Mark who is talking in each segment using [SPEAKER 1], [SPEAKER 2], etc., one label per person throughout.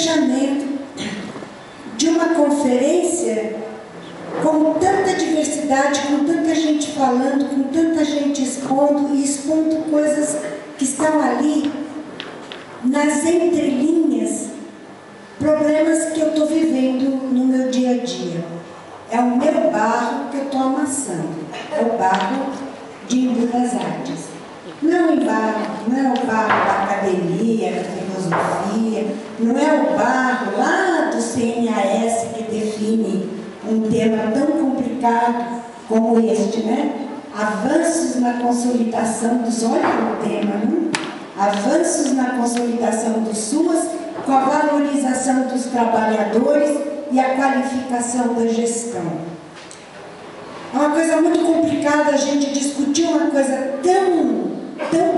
[SPEAKER 1] fechamento de uma conferência com tanta diversidade, com tanta gente falando, com tanta gente expondo e expondo coisas que estão ali nas entrelinhas, problemas que eu estou vivendo no meu dia a dia. É o meu barro que eu estou amassando, é o barro de Embu das Artes. Não é o barro da academia, da filosofia, não é o barro lá do CNAS que define um tema tão complicado como este, né? Avanços na consolidação dos... Olha o tema, né? Avanços na consolidação do SUAS com a valorização dos trabalhadores e a qualificação da gestão. É uma coisa muito complicada a gente discutir uma coisa tão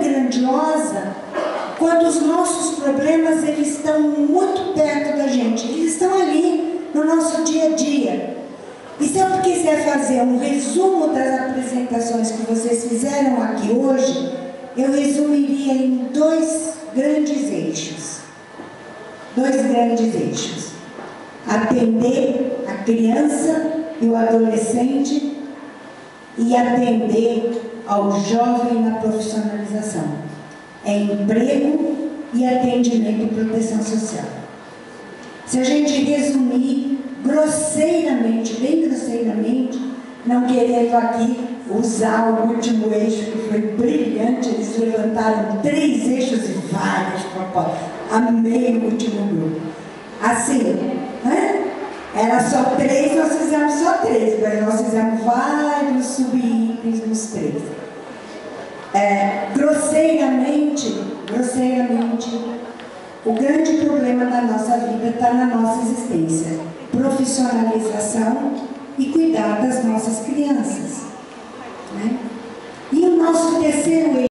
[SPEAKER 1] grandiosa quando os nossos problemas eles estão muito perto da gente, eles estão ali no nosso dia a dia. E se eu quiser fazer um resumo das apresentações que vocês fizeram aqui hoje, eu resumiria em dois grandes eixos. Atender a criança e o adolescente e atender ao jovem na profissionalização. É emprego e atendimento e proteção social. Se a gente resumir grosseiramente, bem grosseiramente, não querendo aqui usar o último eixo que foi brilhante, eles levantaram 3 eixos e várias propostas. Amei o último grupo. Assim, né? Era só 3, nós fizemos só 3, mas nós fizemos vários sub-itens nos 3. Grosseiramente, o grande problema da nossa vida está na nossa existência. Profissionalização e cuidar das nossas crianças. Né? E o nosso terceiro eixo